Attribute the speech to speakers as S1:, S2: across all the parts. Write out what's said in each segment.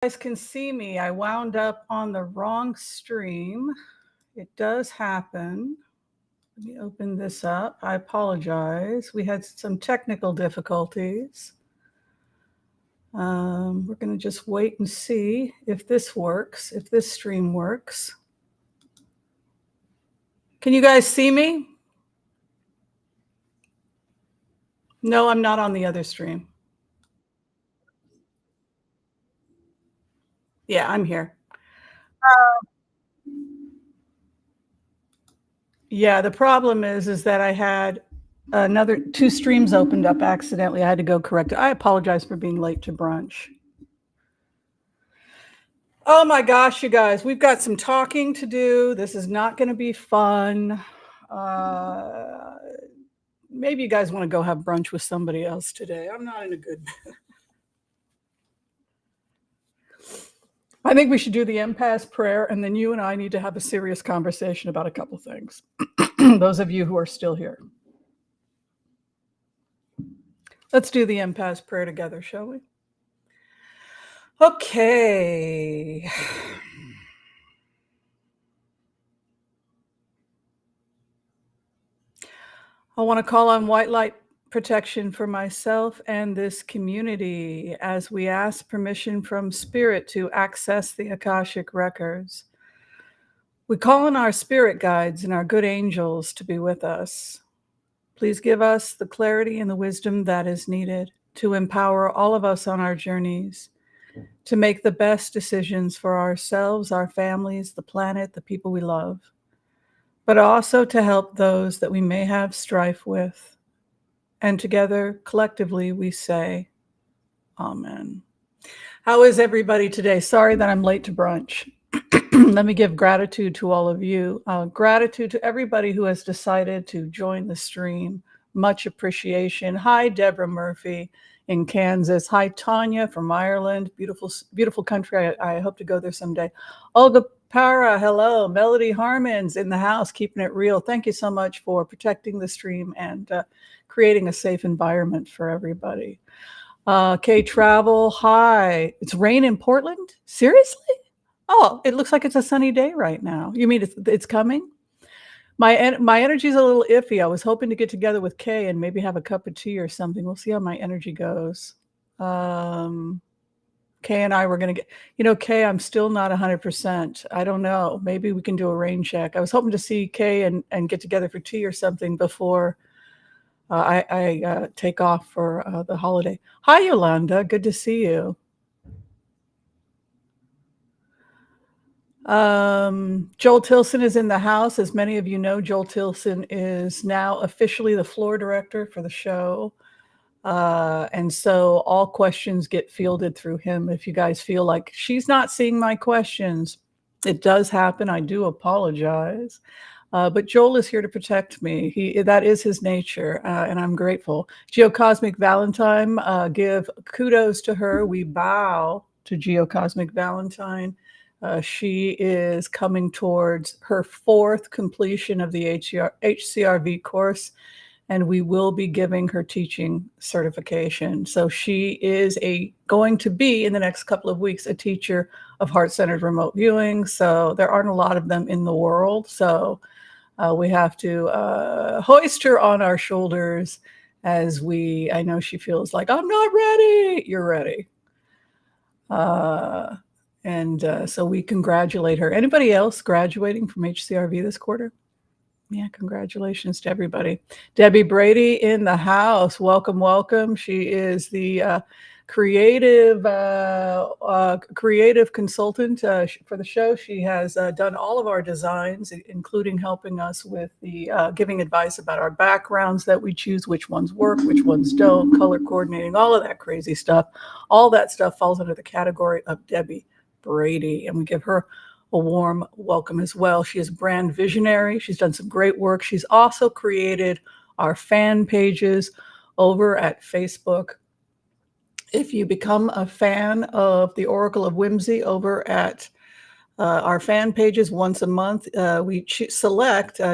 S1: Guys can see me. I wound up on the wrong stream. It does happen. Let me open this up. I apologize. We had some technical difficulties. We're going to just wait and see if this works, if this stream works. Can you guys see me? No, I'm not on the other stream. Yeah, I'm here. Yeah, the problem is that I had another 2 streams opened up accidentally. I had to go correct it. I apologize for being late to brunch. Oh my gosh, you guys, we've got some talking to do. This is not going to be fun. Maybe you guys want to go have brunch with somebody else today. I'm not in a good mood. I think we should do the empath prayer, and then you and I need to have a serious conversation about a couple things. Those of you who are still here. Let's do the empath prayer together, shall we? Okay. I want to call on white light protection for myself and this community as we ask permission from Spirit to access the Akashic records. We call on our spirit guides and our good angels to be with us. Please give us the clarity and the wisdom that is needed to empower all of us on our journeys, to make the best decisions for ourselves, our families, the planet, the people we love, but also to help those that we may have strife with. And together, collectively, we say, Amen. How is everybody today? Sorry that I'm late to brunch. Let me give gratitude to all of you. Gratitude to everybody who has decided to join the stream. Much appreciation. Hi, Deborah Murphy in Kansas. Hi, Tanya from Ireland. Beautiful, beautiful country. I hope to go there someday. Olga Para, hello. Melody Harmon's in the house, keeping it real. Thank you so much for protecting the stream and creating a safe environment for everybody. Kay Travel, hi. It's rain in Portland? Seriously? Oh, it looks like it's a sunny day right now. You mean it's coming? My energy's a little iffy. I was hoping to get together with Kay and maybe have a cup of tea or something. We'll see how my energy goes. Kay and I were going to get, Kay, I'm still not 100%. I don't know. Maybe we can do a rain check. I was hoping to see Kay and get together for tea or something before I take off for the holiday. Hi, Yolanda. Good to see you. Joel Tilson is in the house. As many of you know, Joel Tilson is now officially the floor director for the show. And so all questions get fielded through him. If you guys feel like she's not seeing my questions, it does happen. I do apologize. But Joel is here to protect me. That is his nature, and I'm grateful. Geocosmic Valentine, give kudos to her. We bow to Geocosmic Valentine. She is coming towards her 4th completion of the HCRV course, and we will be giving her teaching certification. So she is going to be, in the next couple of weeks, a teacher of heart-centered remote viewing. So there aren't a lot of them in the world. So we have to hoist her on our shoulders as I know she feels like, I'm not ready. You're ready. So we congratulate her. Anybody else graduating from HCRV this quarter? Yeah, congratulations to everybody. Debbie Brady in the house. Welcome, welcome. She is the creative consultant for the show. She has done all of our designs, including helping us with the giving advice about our backgrounds that we choose, which ones work, which ones don't, color coordinating, all of that crazy stuff. All that stuff falls under the category of Debbie Brady, and we give her a warm welcome as well. She is brand visionary. She's done some great work. She's also created our fan pages over at Facebook. If you become a fan of the Oracle of Whimsy over at our fan pages once a month, we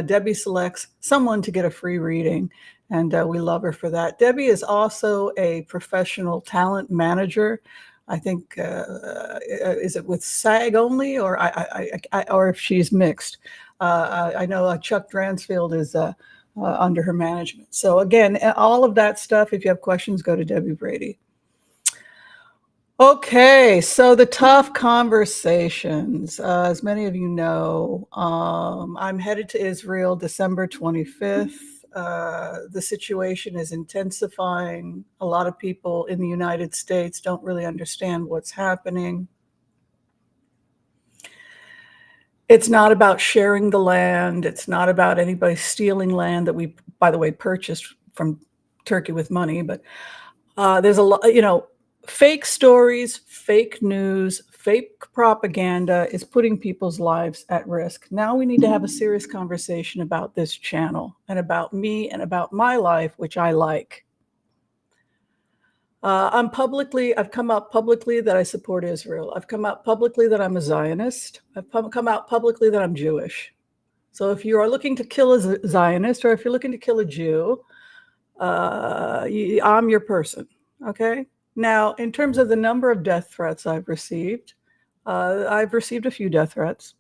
S1: Debbie selects someone to get a free reading, and we love her for that. Debbie is also a professional talent manager. I think, is it with SAG only, or or if she's mixed? I know Chuck Dransfield is under her management. So again, all of that stuff. If you have questions, go to Debbie Brady. Okay, so the tough conversations. As many of you know, I'm headed to Israel December 25th. The situation is intensifying. A lot of people in the United States don't really understand what's happening. It's not about sharing the land. It's not about anybody stealing land that we, by the way, purchased from Turkey with money. But there's a lot, fake stories, fake news, fake propaganda is putting people's lives at risk. Now we need to have a serious conversation about this channel and about me and about my life, which I like. I've come out publicly that I support Israel. I've come out publicly that I'm a Zionist. I've come out publicly that I'm Jewish. So if you are looking to kill a Zionist, or if you're looking to kill a Jew, I'm your person. Okay. Now, in terms of the number of death threats I've received a few death threats.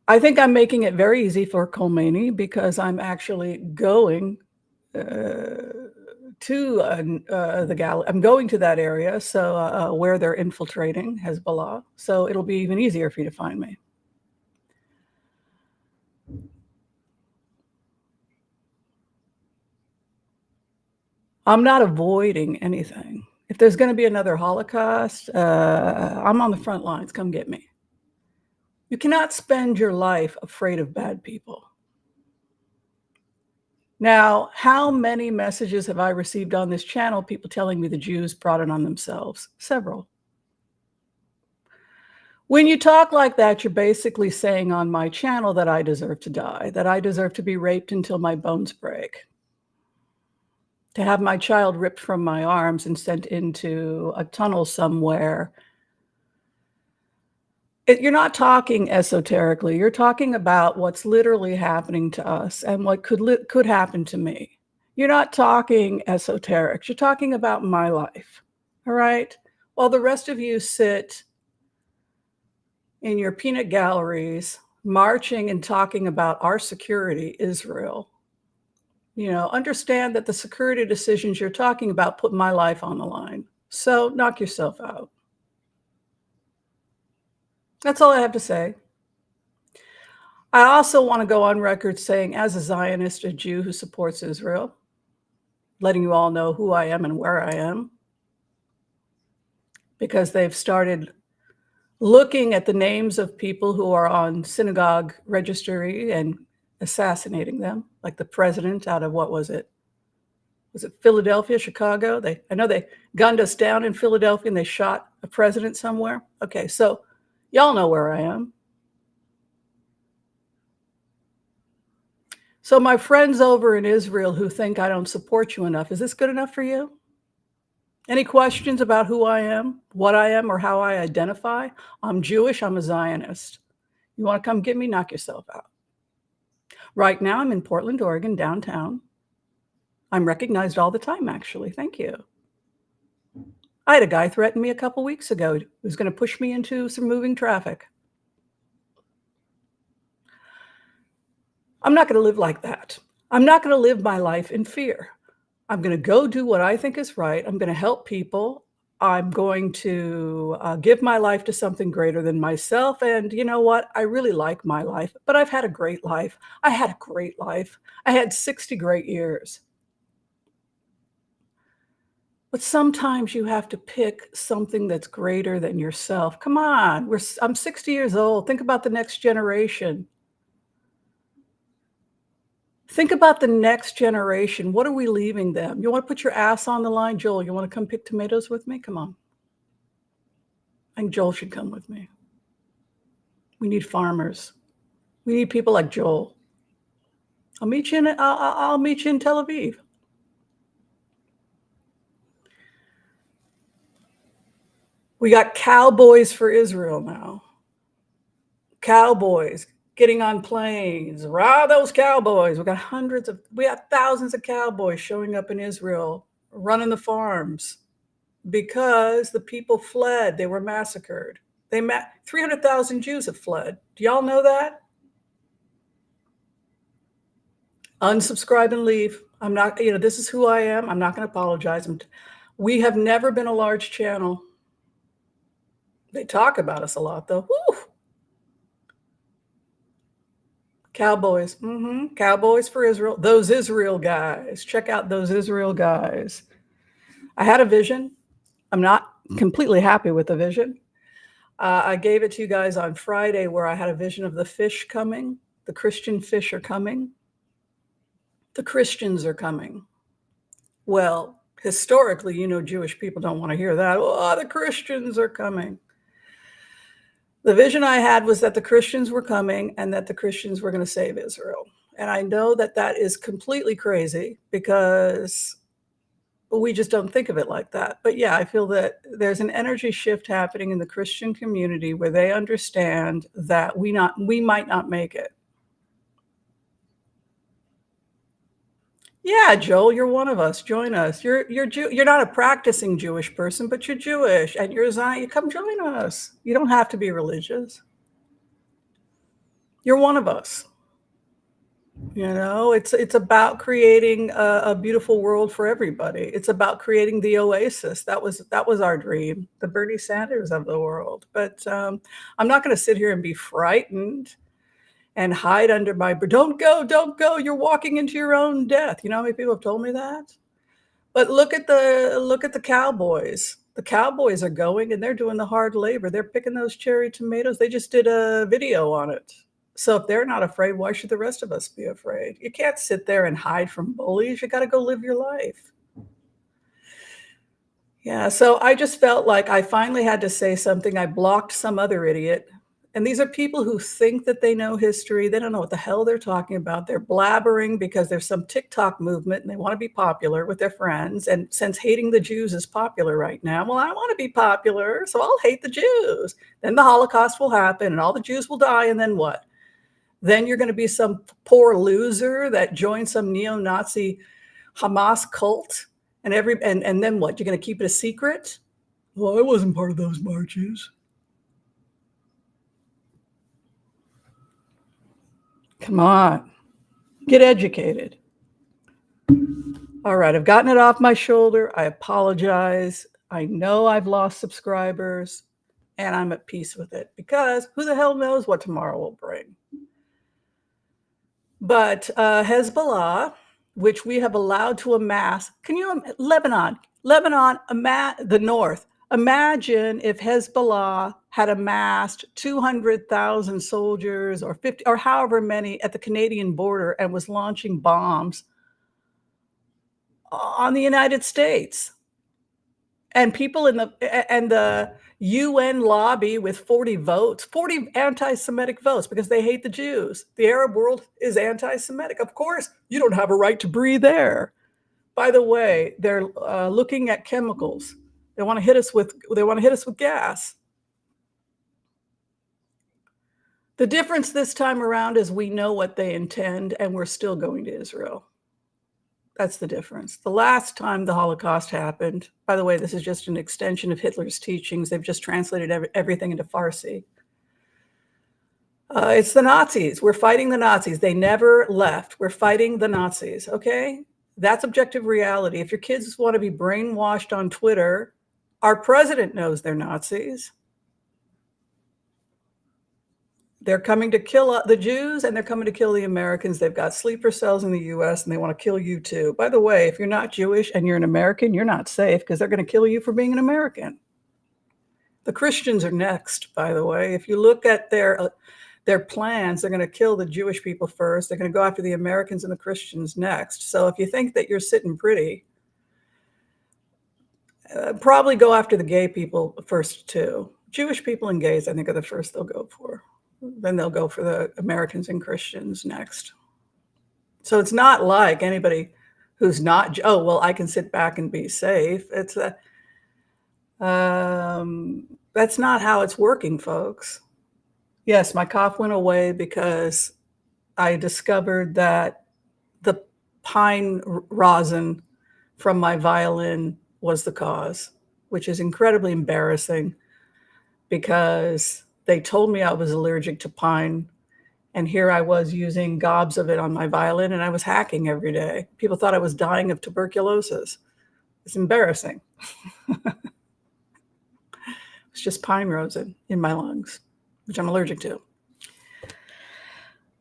S1: I think I'm making it very easy for Khomeini because I'm actually going to I'm going to that area, so where they're infiltrating Hezbollah. So it'll be even easier for you to find me. I'm not avoiding anything. If there's going to be another Holocaust, I'm on the front lines. Come get me. You cannot spend your life afraid of bad people. Now, how many messages have I received on this channel, people telling me the Jews brought it on themselves? Several. When you talk like that, you're basically saying on my channel that I deserve to die, that I deserve to be raped until my bones break, to have my child ripped from my arms and sent into a tunnel somewhere. You're not talking esoterically. You're talking about what's literally happening to us and what could happen to me. You're not talking esoterics. You're talking about my life. All right? While the rest of you sit in your peanut galleries marching and talking about our security, Israel, understand that the security decisions you're talking about put my life on the line. So knock yourself out. That's all I have to say. I also want to go on record saying, as a Zionist, a Jew who supports Israel, letting you all know who I am and where I am, because they've started looking at the names of people who are on synagogue registry and assassinating them, like the president out of, what was it? Was it Philadelphia, Chicago? I know they gunned us down in Philadelphia and they shot a president somewhere. Okay, so y'all know where I am. So my friends over in Israel who think I don't support you enough, is this good enough for you? Any questions about who I am, what I am, or how I identify? I'm Jewish, I'm a Zionist. You want to come get me? Knock yourself out. Right now, I'm in Portland, Oregon, downtown. I'm recognized all the time, actually. Thank you. I had a guy threaten me a couple weeks ago who was going to push me into some moving traffic. I'm not going to live like that. I'm not going to live my life in fear. I'm going to go do what I think is right. I'm going to help people. I'm going to give my life to something greater than myself. And you know what? I really like my life, but I've had a great life. I had a great life. I had 60 great years. But sometimes you have to pick something that's greater than yourself. Come on, I'm 60 years old. Think about the next generation. Think about the next generation. What are we leaving them? You want to put your ass on the line? Joel, you want to come pick tomatoes with me? Come on. I think Joel should come with me. We need farmers. We need people like Joel. I'll meet you in Tel Aviv. We got cowboys for Israel now. Cowboys getting on planes. Rah, those cowboys. We got thousands of cowboys showing up in Israel, running the farms. because the people fled. They were massacred. 300,000 Jews have fled. Do y'all know that? Unsubscribe and leave. I'm not, this is who I am. I'm not going to apologize. We have never been a large channel. They talk about us a lot, though. Woo! Cowboys. Cowboys for Israel. Those Israel guys. Check out those Israel guys. I had a vision. I'm not completely happy with the vision. I gave it to you guys on Friday where I had a vision of the fish coming. The Christian fish are coming. The Christians are coming. Well, historically, Jewish people don't want to hear that. Oh, the Christians are coming. The vision I had was that the Christians were coming and that the Christians were going to save Israel. And I know that that is completely crazy because we just don't think of it like that. But yeah, I feel that there's an energy shift happening in the Christian community where they understand that we might not make it. Yeah, Joel, you're one of us. Join us. You're not a practicing Jewish person, but you're Jewish and you're Zion. You come join us. You don't have to be religious. You're one of us. It's about creating a beautiful world for everybody. It's about creating the oasis. That was our dream, the Bernie Sanders of the world. But I'm not going to sit here and be frightened and hide under my, don't go. You're walking into your own death. You know how many people have told me that? But look at the Cowboys. The Cowboys are going and they're doing the hard labor. They're picking those cherry tomatoes. They just did a video on it. So if they're not afraid, why should the rest of us be afraid? You can't sit there and hide from bullies. You got to go live your life. Yeah, so I just felt like I finally had to say something. I blocked some other idiot. And these are people who think that they know history. They don't know what the hell they're talking about. They're blabbering because there's some TikTok movement and they want to be popular with their friends. And since hating the Jews is popular right now, well, I want to be popular, so I'll hate the Jews. Then the Holocaust will happen and all the Jews will die. And then what? Then you're going to be some poor loser that joined some neo-Nazi Hamas cult. And then what? You're going to keep it a secret? Well, I wasn't part of those marches. Come on, get educated. All right, I've gotten it off my shoulder. I apologize. I know I've lost subscribers and I'm at peace with it because who the hell knows what tomorrow will bring. But Hezbollah, which we have allowed to amass, Lebanon, the north. Imagine if Hezbollah had amassed 200,000 soldiers or 50 or however many at the Canadian border and was launching bombs on the United States. And people in the UN lobby with 40 anti-Semitic votes because they hate the Jews. The Arab world is anti-Semitic. Of course, you don't have a right to breathe there. By the way, they're looking at chemicals. They want to hit us with gas. The difference this time around is we know what they intend and we're still going to Israel. That's the difference. The last time the Holocaust happened, by the way, this is just an extension of Hitler's teachings. They've just translated everything into Farsi. It's the Nazis. We're fighting the Nazis. They never left. We're fighting the Nazis, okay? That's objective reality. If your kids want to be brainwashed on Twitter, our president knows they're Nazis. They're coming to kill the Jews and they're coming to kill the Americans. They've got sleeper cells in the US and they want to kill you too. By the way, if you're not Jewish and you're an American, you're not safe because they're going to kill you for being an American. The Christians are next, by the way. If you look at their plans, they're going to kill the Jewish people first. They're going to go after the Americans and the Christians next. So if you think that you're sitting pretty, probably go after the gay people first too. Jewish people and gays, I think, are the first they'll go for. Then they'll go for the Americans and Christians next. So it's not like anybody who's not, oh, well, I can sit back and be safe. That's not how it's working, folks. Yes, my cough went away because I discovered that the pine rosin from my violin was the cause. which is incredibly embarrassing because they told me I was allergic to pine. And here I was using gobs of it on my violin, and I was hacking every day. People thought I was dying of tuberculosis. It's embarrassing. It's just pine rosin in my lungs, which I'm allergic to.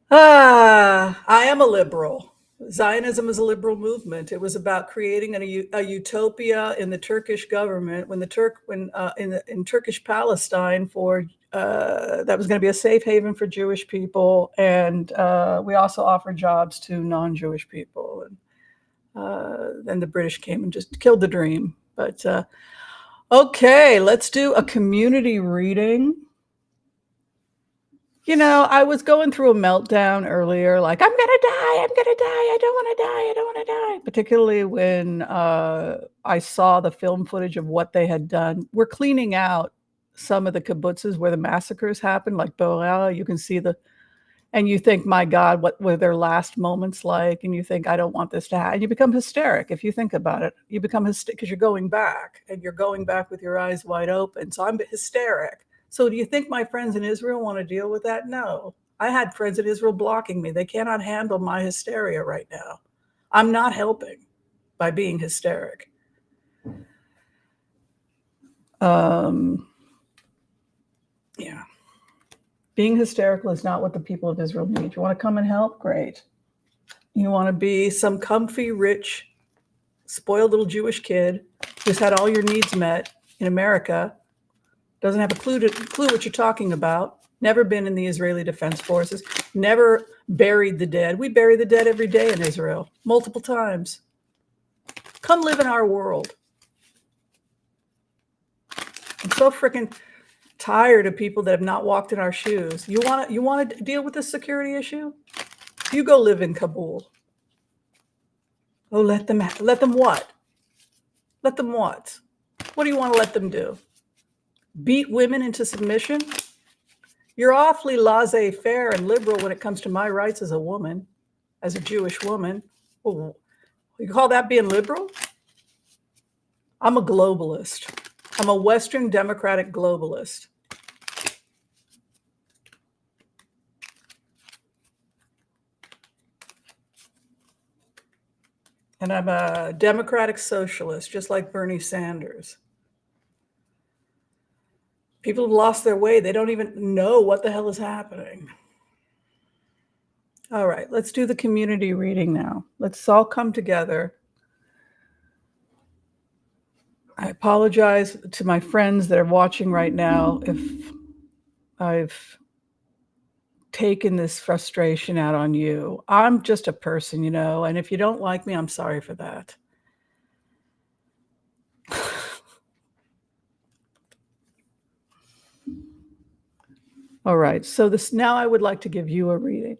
S1: I am a liberal. Zionism is a liberal movement. It was about creating a utopia in the Turkish government in Turkish Palestine for that was going to be a safe haven for Jewish people, and we also offered jobs to non-Jewish people. And then the British came and just killed the dream. But okay, let's do a community reading. You know, I was going through a meltdown earlier, like, I'm gonna die, I don't wanna die, I don't wanna die. Particularly when I saw the film footage of what they had done. We're cleaning out some of the kibbutzes where the massacres happened, like Be'era. You can see and you think, my God, what were their last moments like? And you think, I don't want this to happen. And you become hysteric if you think about it. You become hysteric because you're going back, and you're going back with your eyes wide open. So I'm hysteric. So do you think my friends in Israel want to deal with that? No. I had friends in Israel blocking me. They cannot handle my hysteria right now. I'm not helping by being hysteric. Yeah. Being hysterical is not what the people of Israel need. You want to come and help? Great. You want to be some comfy, rich, spoiled little Jewish kid who's had all your needs met in America, doesn't have a clue what you're talking about, never been in the Israeli Defense Forces, never buried the dead. We bury the dead every day in Israel, multiple times. Come live in our world. I'm so freaking tired of people that have not walked in our shoes. You want to deal with this security issue? You go live in Kabul. Oh, let them what? Let them what? What do you want to let them do? Beat women into submission? You're awfully laissez-faire and liberal when it comes to my rights as a woman, as a Jewish woman. Oh, you call that being liberal? I'm a globalist. I'm a Western democratic globalist. And I'm a democratic socialist, just like Bernie Sanders. People have lost their way. They don't even know what the hell is happening. All right, let's do the community reading now. Let's all come together. I apologize to my friends that are watching right now if I've taken this frustration out on you. I'm just a person, you know, and if you don't like me, I'm sorry for that. All right, so now I would like to give you a reading.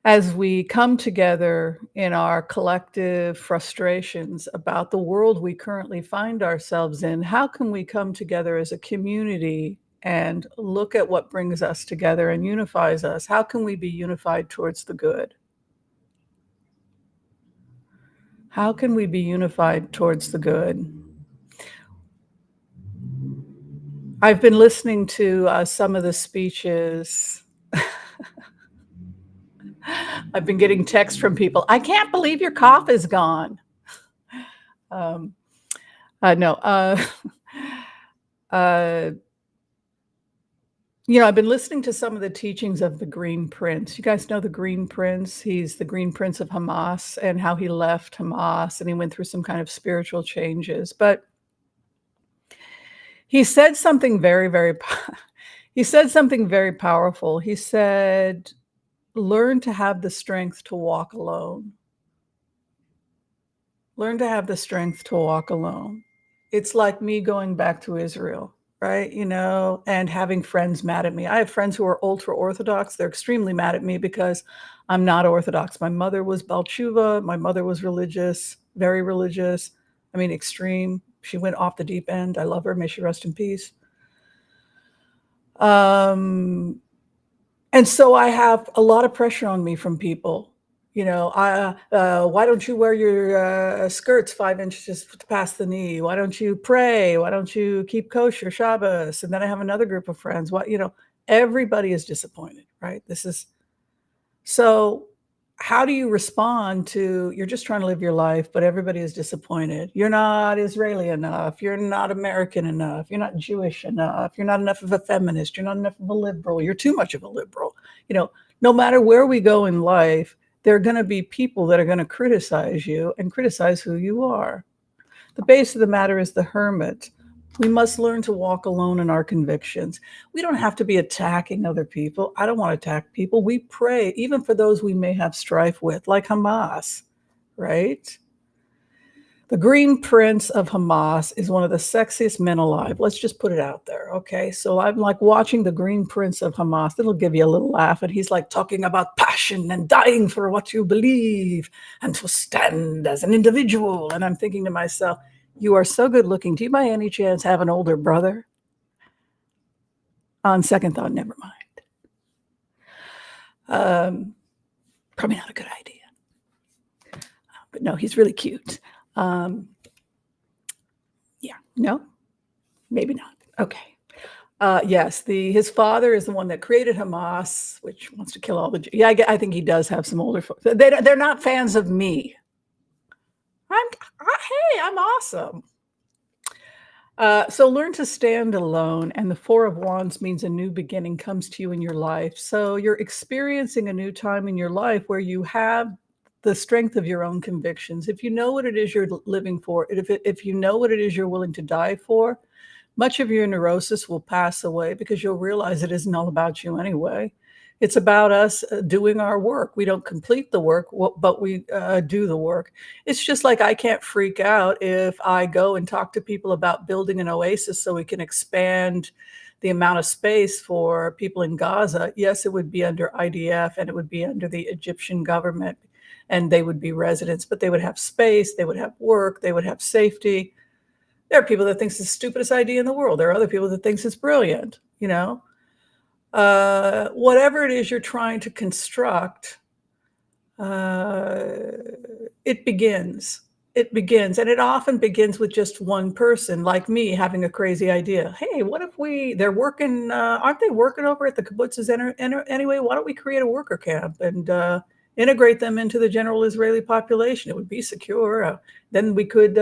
S1: As we come together in our collective frustrations about the world we currently find ourselves in, how can we come together as a community and look at what brings us together and unifies us? How can we be unified towards the good? How can we be unified towards the good? I've been listening to some of the speeches. I've been getting texts from people. I can't believe your cough is gone. No. You know, I've been listening to some of the teachings of the Green Prince. You guys know the Green Prince? He's the Green Prince of Hamas, and how he left Hamas and he went through some kind of spiritual changes. But he said something he said something very powerful. He said, learn to have the strength to walk alone. Learn to have the strength to walk alone. It's like me going back to Israel, right? You know, and having friends mad at me. I have friends who are ultra Orthodox. They're extremely mad at me because I'm not Orthodox. My mother was Baal Tshuva. My mother was religious, very religious. I mean, extreme. She went off the deep end. I love her. May she rest in peace. And so I have a lot of pressure on me from people, Why don't you wear your skirts 5 inches past the knee? Why don't you pray? Why don't you keep kosher Shabbos? And then I have another group of friends. Everybody is disappointed, right? So how do you respond to, you're just trying to live your life, but everybody is disappointed. You're not Israeli enough. You're not American enough. You're not Jewish enough. You're not enough of a feminist. You're not enough of a liberal. You're too much of a liberal. No matter where we go in life, there are going to be people that are going to criticize you and criticize who you are. The base of the matter is the hermit. We must learn to walk alone in our convictions. We don't have to be attacking other people. I don't want to attack people. We pray, even for those we may have strife with, like Hamas, right? The Green Prince of Hamas is one of the sexiest men alive. Let's just put it out there, okay? So I'm like watching the Green Prince of Hamas. It'll give you a little laugh. And he's like talking about passion and dying for what you believe and to stand as an individual. And I'm thinking to myself, you are so good looking. Do you by any chance have an older brother? On second thought, never mind. Probably not a good idea. But no, he's really cute. No, maybe not. Okay. Yes, his father is the one that created Hamas, which wants to kill all the Jews. Yeah, I think he does have some older folks. They're not fans of me. Hey, I'm awesome. So learn to stand alone, and the Four of Wands means a new beginning comes to you in your life. So you're experiencing a new time in your life where you have the strength of your own convictions. If you know what it is you're living for, if you know what it is you're willing to die for, much of your neurosis will pass away because you'll realize it isn't all about you anyway. It's about us doing our work. We don't complete the work, but we do the work. It's just like I can't freak out if I go and talk to people about building an oasis so we can expand the amount of space for people in Gaza. Yes, it would be under IDF and it would be under the Egyptian government, and they would be residents, but they would have space, they would have work, they would have safety. There are people that think it's the stupidest idea in the world. There are other people that think it's brilliant, whatever it is you're trying to construct, it begins. And it often begins with just one person, like me having a crazy idea. Hey, what if they're working, aren't they working over at the kibbutzes anyway? Why don't we create a worker camp and integrate them into the general Israeli population? It would be secure. Then we could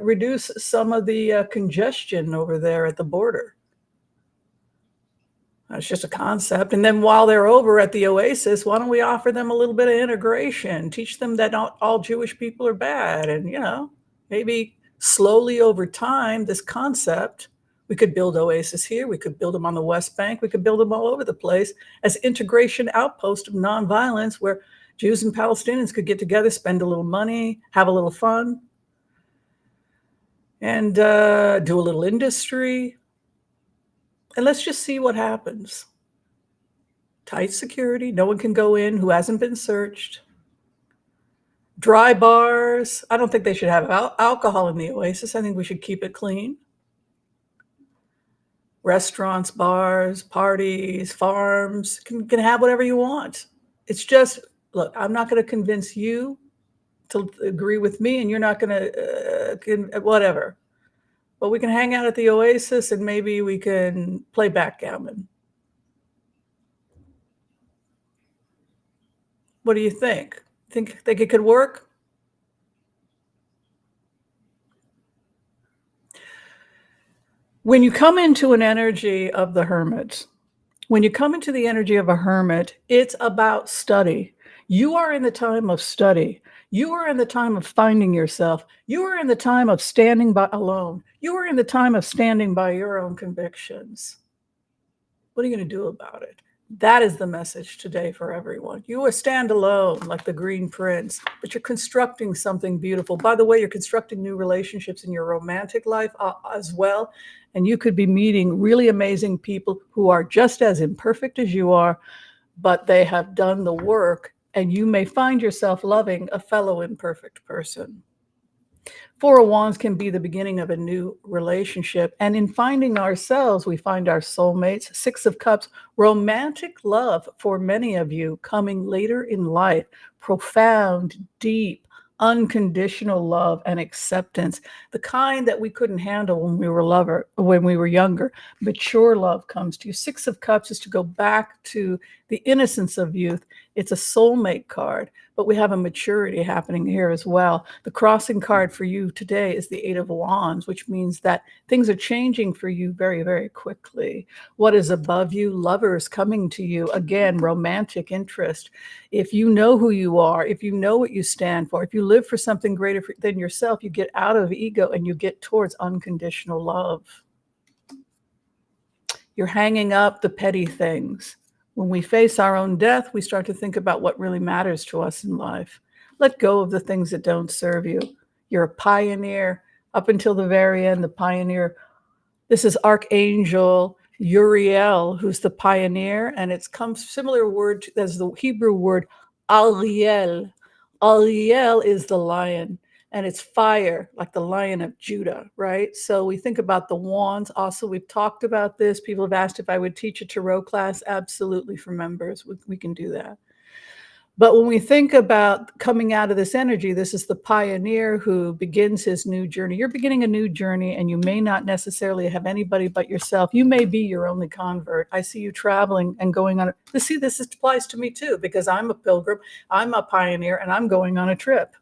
S1: reduce some of the congestion over there at the border. It's just a concept. And then while they're over at the oasis, why don't we offer them a little bit of integration, teach them that not all Jewish people are bad. And, maybe slowly over time, this concept, we could build oasis here. We could build them on the West Bank. We could build them all over the place as integration outpost of nonviolence where Jews and Palestinians could get together, spend a little money, have a little fun, and do a little industry. And let's just see what happens. Tight security. No one can go in who hasn't been searched. Dry bars. I don't think they should have alcohol in the oasis. I think we should keep it clean. Restaurants, bars, parties, farms. Can have whatever you want. It's just, look, I'm not going to convince you to agree with me, and you're not going to, whatever. But we can hang out at the oasis and maybe we can play backgammon. What do you think? Think it could work? When you come into an energy of the hermit, when you come into the energy of a hermit, it's about study. You are in the time of study. You are in the time of finding yourself. You are in the time of standing by alone. You are in the time of standing by your own convictions. What are you going to do about it? That is the message today for everyone. You are stand alone like the Green Prince, but you're constructing something beautiful. By the way, you're constructing new relationships in your romantic life as well. And you could be meeting really amazing people who are just as imperfect as you are, but they have done the work, and you may find yourself loving a fellow imperfect person. Four of Wands can be the beginning of a new relationship. And in finding ourselves, we find our soulmates. Six of Cups, romantic love for many of you coming later in life, profound, deep, unconditional love and acceptance, the kind that we couldn't handle when we were younger. Mature love comes to you. Six of Cups is to go back to the innocence of youth. It's a soulmate card, but we have a maturity happening here as well. The crossing card for you today is the Eight of Wands, which means that things are changing for you very, very quickly. What is above you? Lovers coming to you. Again, romantic interest. If you know who you are, if you know what you stand for, if you live for something greater than yourself, you get out of ego and you get towards unconditional love. You're hanging up the petty things. When we face our own death, we start to think about what really matters to us in life. Let go of the things that don't serve you. You're a pioneer. Up until the very end, the pioneer. This is Archangel Uriel, who's the pioneer, and it's comes similar word as the Hebrew word Ariel. Ariel is the lion, and it's fire, like the Lion of Judah, right? So we think about the wands. Also, we've talked about this. People have asked if I would teach a tarot class. Absolutely, for members, we can do that. But when we think about coming out of this energy, this is the pioneer who begins his new journey. You're beginning a new journey, and you may not necessarily have anybody but yourself. You may be your only convert. I see you traveling and going on. This applies to me too, because I'm a pilgrim, I'm a pioneer, and I'm going on a trip.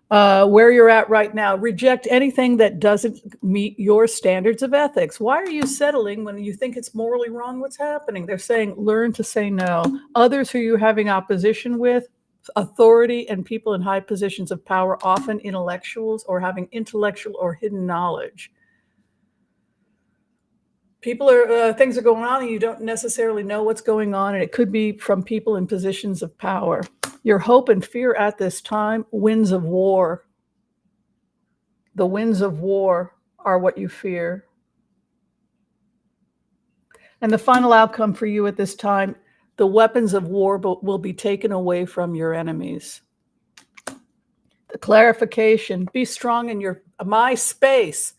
S1: Where you're at right now, reject anything that doesn't meet your standards of ethics. Why are you settling when you think it's morally wrong what's happening? They're saying learn to say no. Others who you're having opposition with, authority and people in high positions of power, often intellectuals or having intellectual or hidden knowledge. Things are going on and you don't necessarily know what's going on, and it could be from people in positions of power. Your hope and fear at this time, winds of war. The winds of war are what you fear. And the final outcome for you at this time, the weapons of war will be taken away from your enemies. The clarification, be strong in my space,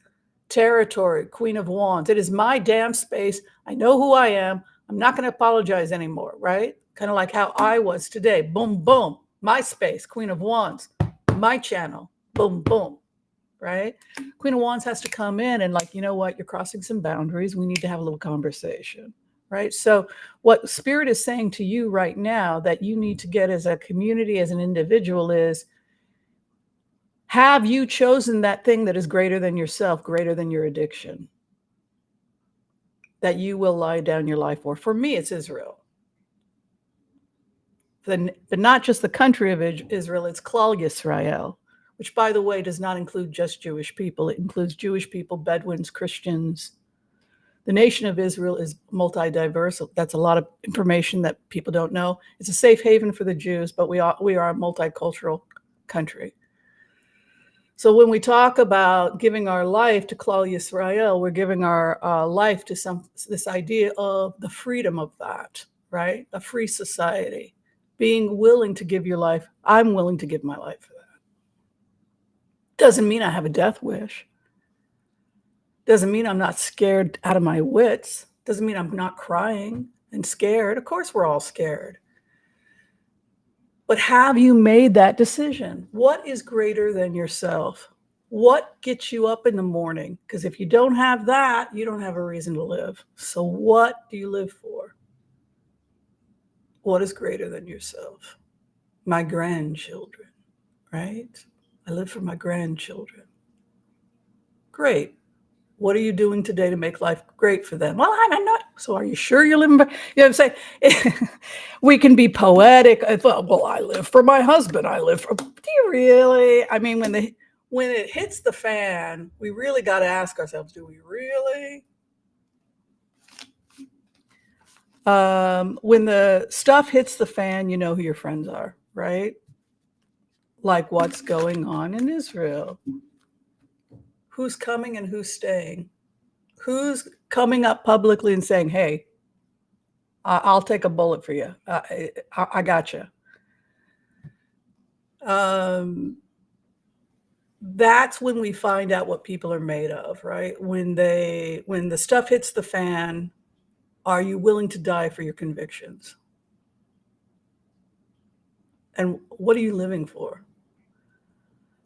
S1: territory, Queen of Wands. It is my damn space. I know who I am. I'm not going to apologize anymore, right? Kind of like how I was today. Boom, boom. My space, Queen of Wands. My channel. Boom, boom. Right? Queen of Wands has to come in and like, you know what? You're crossing some boundaries. We need to have a little conversation. Right? So what Spirit is saying to you right now that you need to get as a community, as an individual is, have you chosen that thing that is greater than yourself, greater than your addiction, that you will lie down your life for? For me, it's Israel. But not just the country of Israel, it's Klal Yisrael, which, by the way, does not include just Jewish people. It includes Jewish people, Bedouins, Christians. The nation of Israel is multi-diverse. That's a lot of information that people don't know. It's a safe haven for the Jews, but we are a multicultural country. So when we talk about giving our life to Klal Yisrael, we're giving our life to this idea of the freedom of that, right? A free society, being willing to give your life. I'm willing to give my life for that. Doesn't mean I have a death wish. Doesn't mean I'm not scared out of my wits. Doesn't mean I'm not crying and scared. Of course, we're all scared. But have you made that decision? What is greater than yourself? What gets you up in the morning? Because if you don't have that, you don't have a reason to live. So what do you live for? What is greater than yourself? My grandchildren, right? I live for my grandchildren. Great. What are you doing today to make life great for them? Well, I'm not. So are you sure you're living? You know what I'm saying? We can be poetic. Well, I live for my husband. I live for. Do you really? I mean, when it hits the fan, we really got to ask ourselves: do we really? When the stuff hits the fan, you know who your friends are, right? Like what's going on in Israel. Who's coming and who's staying? Who's coming up publicly and saying, hey, I'll take a bullet for you. I got you. That's when we find out what people are made of, right? When the stuff hits the fan, are you willing to die for your convictions? And what are you living for?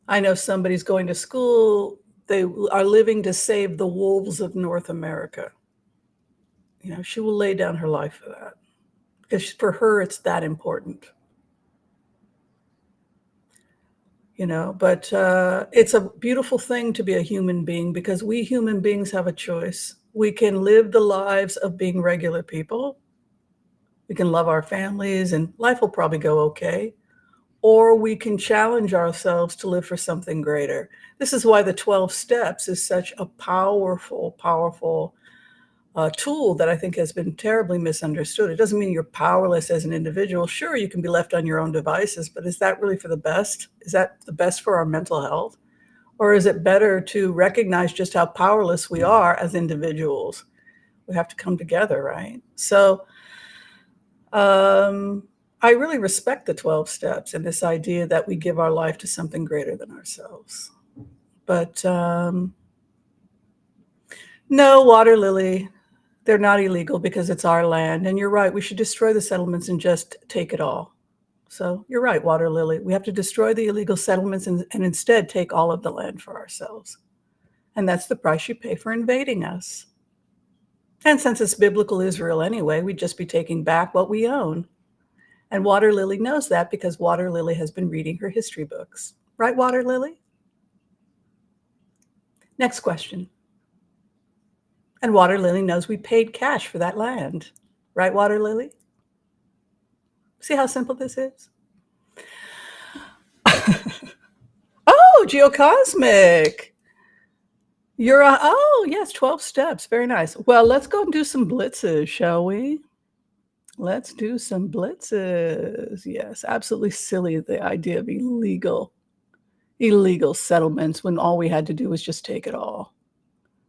S1: I know somebody's going to school, they are living to save the wolves of North America. You know, she will lay down her life for that because for her, it's that important. You know, but it's a beautiful thing to be a human being because we human beings have a choice. We can live the lives of being regular people. We can love our families and life will probably go okay. Or we can challenge ourselves to live for something greater. This is why the 12 steps is such a powerful, powerful tool that I think has been terribly misunderstood. It doesn't mean you're powerless as an individual. Sure, you can be left on your own devices, but is that really for the best? Is that the best for our mental health? Or is it better to recognize just how powerless we are as individuals? We have to come together, right? So I really respect the 12 steps and this idea that we give our life to something greater than ourselves. But no, water lily, they're not illegal because it's our land. And you're right, we should destroy the settlements and just take it all. So you're right, water lily. We have to destroy the illegal settlements and instead take all of the land for ourselves. And that's the price you pay for invading us. And since it's biblical Israel anyway, we'd just be taking back what we own. And Water Lily knows that because Water Lily has been reading her history books. Right, Water Lily? Next question. And Water Lily knows we paid cash for that land. Right, Water Lily? See how simple this is? Oh, Geocosmic. You're on, oh, yes, 12 steps. Very nice. Well, let's go and do some blitzes, shall we? Let's do some blitzes. Yes, absolutely silly, the idea of illegal settlements when all we had to do was just take it all.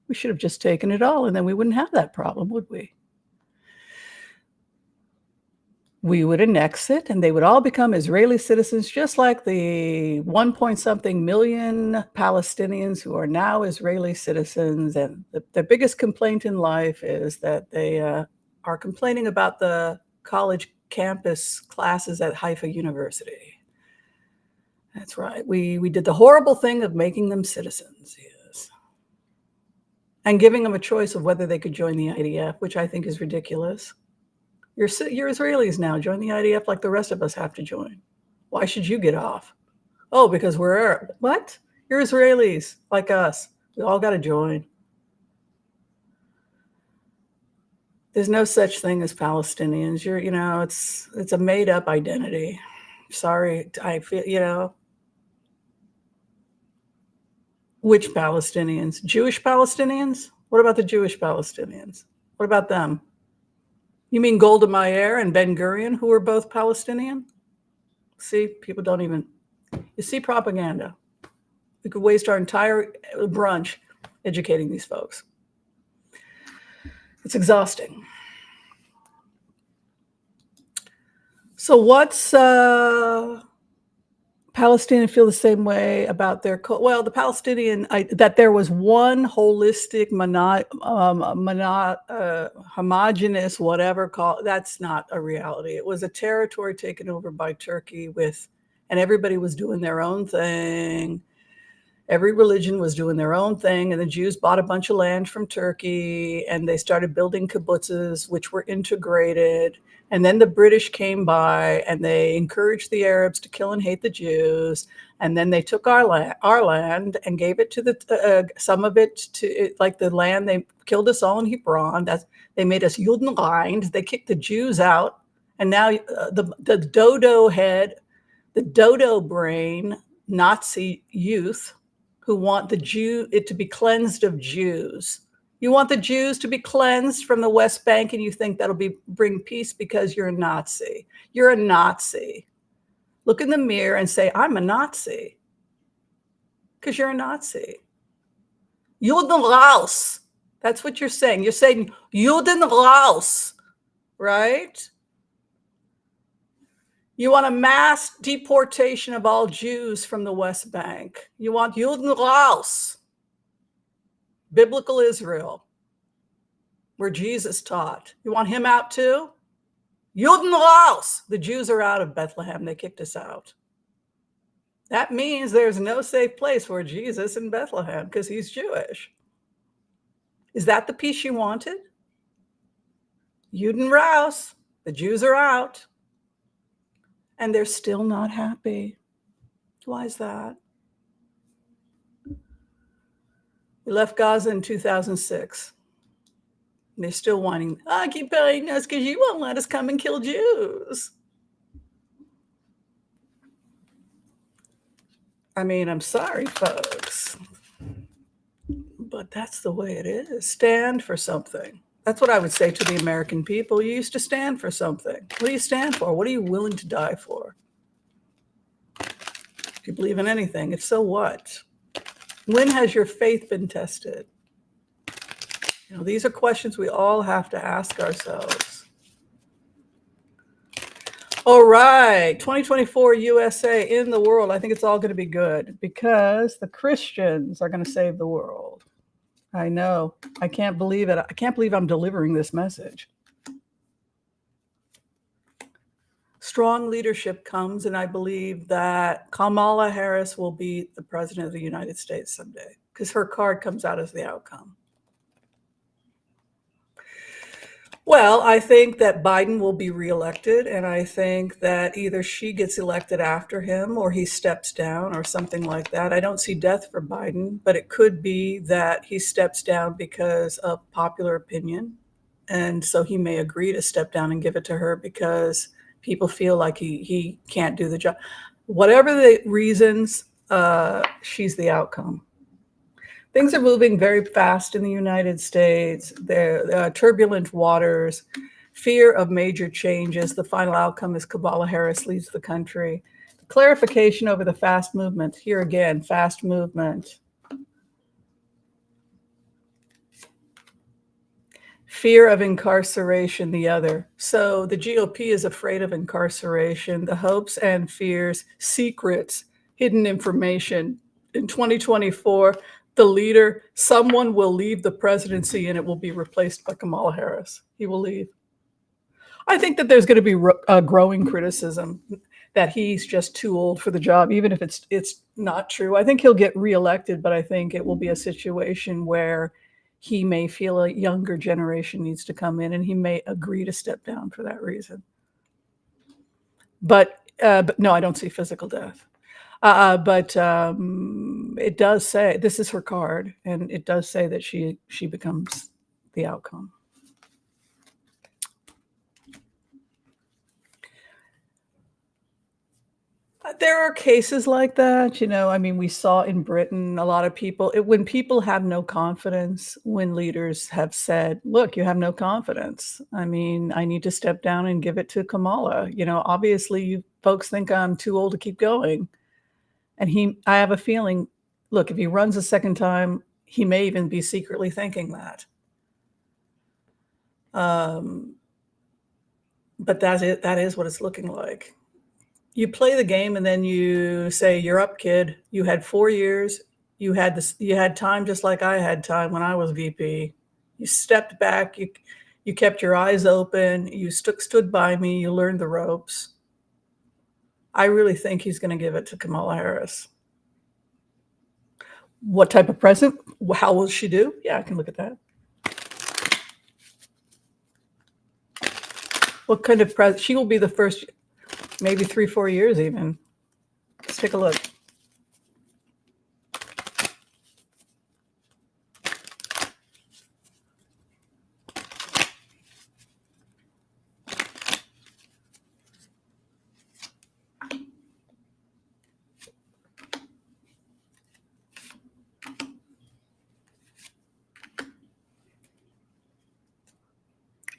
S1: We should have just taken it all and then we wouldn't have that problem, would we? We would annex it and they would all become Israeli citizens, just like the 1 point something million Palestinians who are now Israeli citizens. And the biggest complaint in life is that they are complaining about the college campus classes at Haifa University. That's right. We did the horrible thing of making them citizens, yes. And giving them a choice of whether they could join the IDF, which I think is ridiculous. You're Israelis now. Join the IDF like the rest of us have to join. Why should you get off? Oh, because we're Arab. What? You're Israelis like us. We all got to join. There's no such thing as Palestinians. It's a made up identity. Sorry, I feel, which Palestinians? Jewish Palestinians? What about the Jewish Palestinians? What about them? You mean Golda Meir and Ben Gurion, who were both Palestinian? See, people don't even, you see propaganda. We could waste our entire brunch educating these folks. It's exhausting. So what's Palestinians feel the same way about their well, the Palestinian that there was one holistic homogenous whatever that's not a reality. It was a territory taken over by Turkey and everybody was doing their own thing. Every religion was doing their own thing, and the Jews bought a bunch of land from Turkey, and they started building kibbutzes, which were integrated. And then the British came by, and they encouraged the Arabs to kill and hate the Jews. And then they took our land and gave it to some of it to like the land. They killed us all in Hebron. They made us Judenrein. They kicked the Jews out, and now the dodo head, the dodo brain, Nazi youth who want it to be cleansed of Jews. You want the Jews to be cleansed from the West Bank and you think that'll bring peace because you're a Nazi. You're a Nazi. Look in the mirror and say, I'm a Nazi. Because you're a Nazi. Juden raus. That's what you're saying. You're saying Juden raus, right? You want a mass deportation of all Jews from the West Bank. You want Juden raus, biblical Israel, where Jesus taught. You want him out too? Juden raus. The Jews are out of Bethlehem. They kicked us out. That means there's no safe place for Jesus in Bethlehem because he's Jewish. Is that the peace you wanted? Juden raus. The Jews are out. And they're still not happy. Why is that? We left Gaza in 2006. And they're still whining, occupying us because you won't let us come and kill Jews. I mean, I'm sorry, folks, but that's the way it is. Stand for something. That's what I would say to the American people. You used to stand for something. What do you stand for? What are you willing to die for? If you believe in anything, if so, what? When has your faith been tested? You know, these are questions we all have to ask ourselves. All right, 2024 USA in the world. I think it's all going to be good because the Christians are going to save the world. I know. I can't believe it. I can't believe I'm delivering this message. Strong leadership comes, and I believe that Kamala Harris will be the president of the United States someday because her card comes out as the outcome. Well, I think that Biden will be reelected, and I think that either she gets elected after him or he steps down or something like that. I don't see death for Biden, but it could be that he steps down because of popular opinion. And so he may agree to step down and give it to her because people feel like he can't do the job. Whatever the reasons, she's the outcome. Things are moving very fast in the United States. There are turbulent waters, fear of major changes. The final outcome is Kamala Harris leads the country. Clarification over the fast movement. Here again, fast movement. Fear of incarceration, the other. So the GOP is afraid of incarceration, the hopes and fears, secrets, hidden information. In 2024, the leader, someone will leave the presidency and it will be replaced by Kamala Harris. He will leave. I think that there's going to be a growing criticism that he's just too old for the job, even if it's not true. I think he'll get reelected, but I think it will be a situation where he may feel a younger generation needs to come in and he may agree to step down for that reason. But no, I don't see physical death. But it does say, this is her card, and it does say that she becomes the outcome. There are cases like that, you know. I mean, we saw in Britain a lot of people, when people have no confidence, when leaders have said, look, you have no confidence. I mean, I need to step down and give it to Kamala. You know, obviously, you folks think I'm too old to keep going. And I have a feeling, look, if he runs a second time, he may even be secretly thinking that. But that is what it's looking like. You play the game and then you say, you're up, kid. You had 4 years. You had time just like I had time when I was VP. You stepped back. You kept your eyes open. You stood by me. You learned the ropes. I really think he's going to give it to Kamala Harris. What type of president? How will she do? Yeah, I can look at that. What kind of president? She will be the first, maybe 3-4 years even. Let's take a look.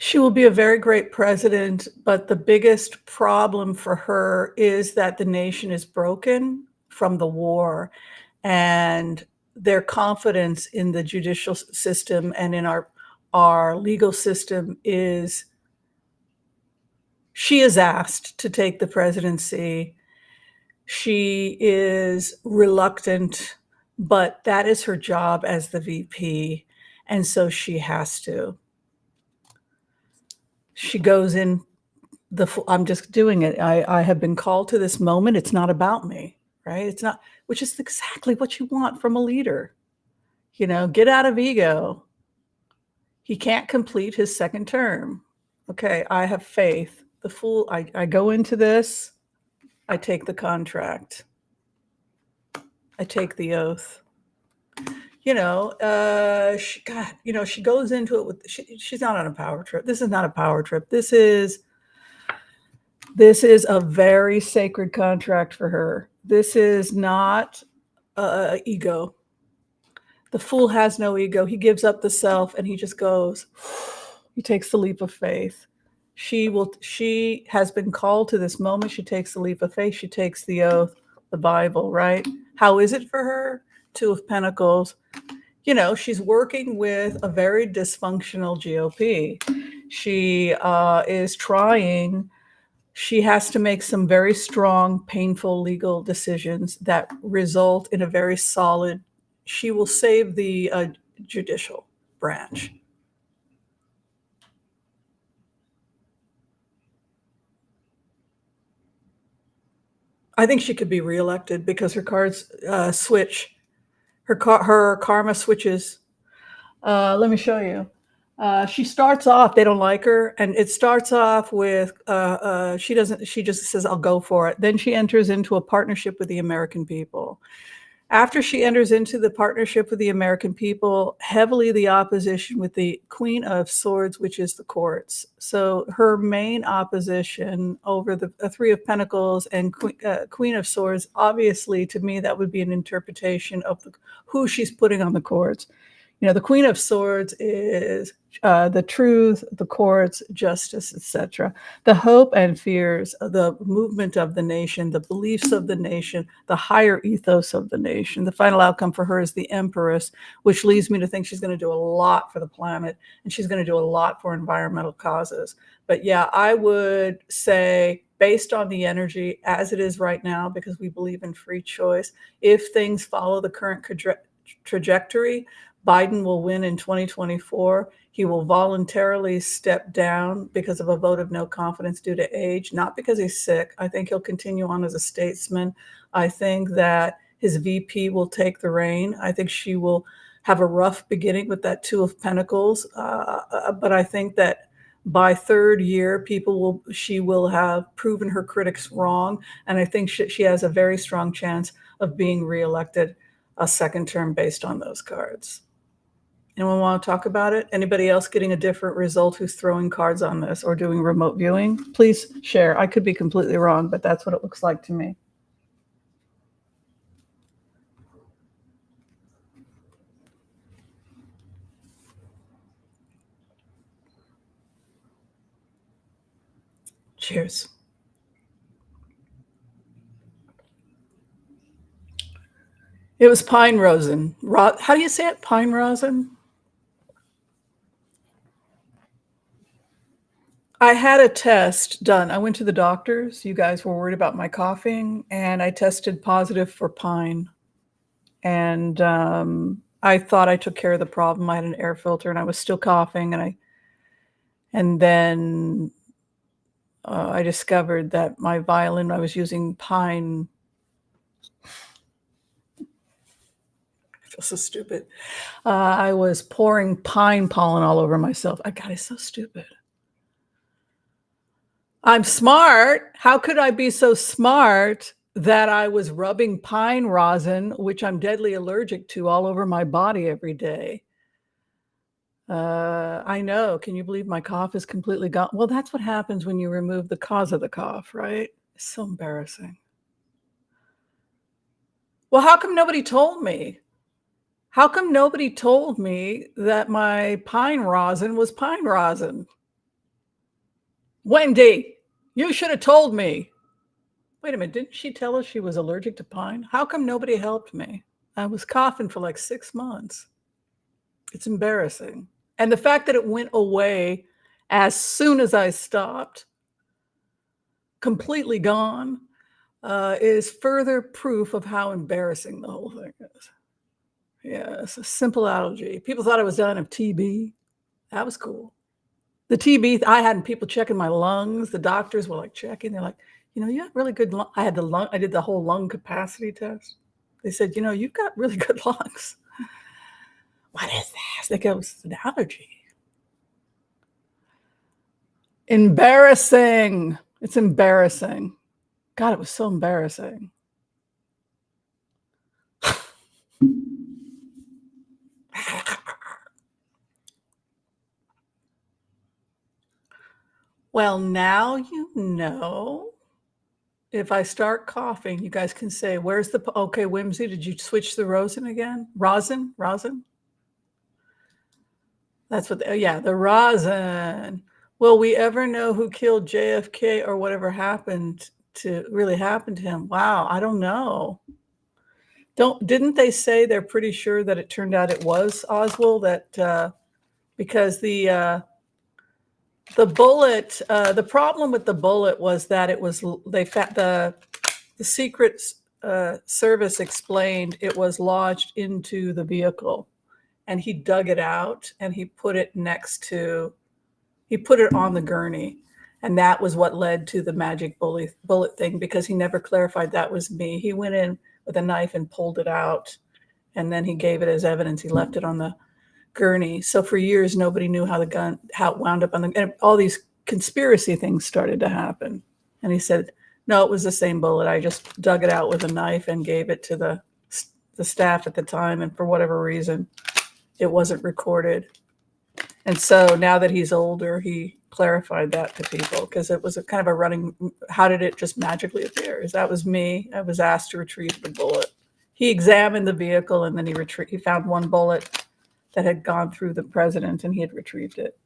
S1: She will be a very great president, but the biggest problem for her is that the nation is broken from the war, and their confidence in the judicial system and in our legal system is She is asked to take the presidency. She is reluctant, but that is her job as the VP, and so she has to. She goes in I'm just doing it. I have been called to this moment. It's not about me, right? It's not, which is exactly what you want from a leader. Get out of ego. He can't complete his second term. Okay, I have faith. I go into this, I take the contract, I take the oath. She goes into it with, she's not on a power trip. This is not a power trip. This is a very sacred contract for her. This is not ego. The fool has no ego. He gives up the self and he just goes, he takes the leap of faith. She has been called to this moment. She takes the leap of faith. She takes the oath, the Bible, right? How is it for her? Two of Pentacles. She's working with a very dysfunctional GOP. She is trying. She has to make some very strong, painful legal decisions that result in a very solid. She will save the judicial branch. I think she could be reelected because her cards switch. Her karma switches. Let me show you. She starts off, they don't like her, and it starts off with she just says, I'll go for it. Then she enters into a partnership with the American people. After she enters into the partnership with the American people, heavily the opposition with the Queen of Swords, which is the courts. So her main opposition over the Three of Pentacles and Queen of Swords, obviously, to me, that would be an interpretation of who she's putting on the courts. The Queen of Swords is the truth, the courts, justice, etc. The hope and fears, the movement of the nation, the beliefs of the nation, the higher ethos of the nation. The final outcome for her is the Empress, which leads me to think she's going to do a lot for the planet, and she's going to do a lot for environmental causes. But yeah, I would say, based on the energy as it is right now, because we believe in free choice, if things follow the current trajectory, Biden will win in 2024. He will voluntarily step down because of a vote of no confidence due to age, not because he's sick. I think he'll continue on as a statesman. I think that his VP will take the reign. I think she will have a rough beginning with that Two of Pentacles. But I think that by third year, she will have proven her critics wrong. And I think she has a very strong chance of being reelected a second term based on those cards. Anyone want to talk about it? Anybody else getting a different result who's throwing cards on this or doing remote viewing? Please share. I could be completely wrong, but that's what it looks like to me. Cheers. It was pine rosin. How do you say it? Pine rosin? I had a test done. I went to the doctors. You guys were worried about my coughing, and I tested positive for pine. And I thought I took care of the problem. I had an air filter, and I was still coughing, and then I discovered that my violin, I was using pine. I feel so stupid. I was pouring pine pollen all over myself. God, it's so stupid. I'm smart. How could I be so smart that I was rubbing pine rosin, which I'm deadly allergic to, all over my body every day? I know. Can you believe my cough is completely gone? Well, that's what happens when you remove the cause of the cough, right? It's so embarrassing. Well, how come nobody told me? How come nobody told me that my pine rosin was pine rosin? Wendy, you should have told me. Wait a minute, didn't she tell us she was allergic to pine? How come nobody helped me? I was coughing for like 6 months. It's embarrassing. And the fact that it went away as soon as I stopped, completely gone, is further proof of how embarrassing the whole thing is. Yeah, it's a simple allergy. People thought I was dying of TB. That was cool. The TB, I had people checking my lungs. The doctors were like checking. They're like, you have really good lung. I did the whole lung capacity test. They said, you've got really good lungs. What is this? They go, it's an allergy. Embarrassing. It's embarrassing. God, it was so embarrassing. Well, now you know. If I start coughing, you guys can say, where's the, okay, Whimsy, did you switch the rosin again? Rosin? That's what, yeah, the rosin. Will we ever know who killed JFK or whatever really happened to him? Wow, I don't know. Didn't they say they're pretty sure that it turned out it was Oswald, that because the bullet, the problem with the bullet was that it was, the Secret Service explained it was lodged into the vehicle, and he dug it out and he put it on the gurney. And that was what led to the magic bullet thing, because he never clarified that was me. He went in with a knife and pulled it out, and then he gave it as evidence. He left it on the gurney. So for years, nobody knew how it wound up and all these conspiracy things started to happen. And he said, no, it was the same bullet. I just dug it out with a knife and gave it to the staff at the time. And for whatever reason, it wasn't recorded. And so now that he's older, he clarified that to people, because it was a kind of a running, how did it just magically appear? That was me. I was asked to retrieve the bullet. He examined the vehicle, and then he found one bullet that had gone through the president, and he had retrieved it.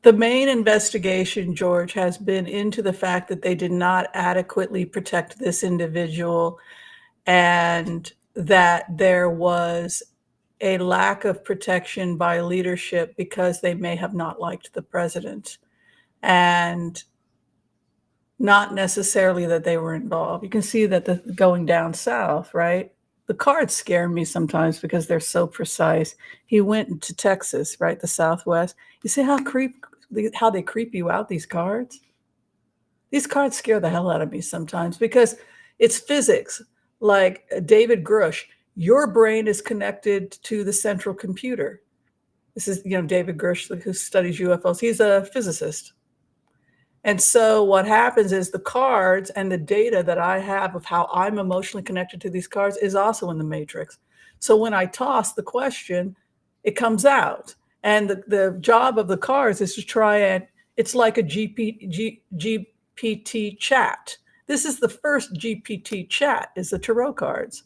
S1: The main investigation, George, has been into the fact that they did not adequately protect this individual, and that there was a lack of protection by leadership because they may have not liked the president, and not necessarily that they were involved. You can see that going down south, right? The cards scare me sometimes because they're so precise. He went to Texas, right? The Southwest. You see how they creep you out, these cards? These cards scare the hell out of me sometimes because it's physics. Like David Grush, your brain is connected to the central computer. This is, David Grush, who studies UFOs. He's a physicist. And so what happens is the cards and the data that I have of how I'm emotionally connected to these cards is also in the matrix. So when I toss the question, it comes out. And the job of the cards is to try and, it's like a GPT chat. This is the first GPT chat, is the tarot cards.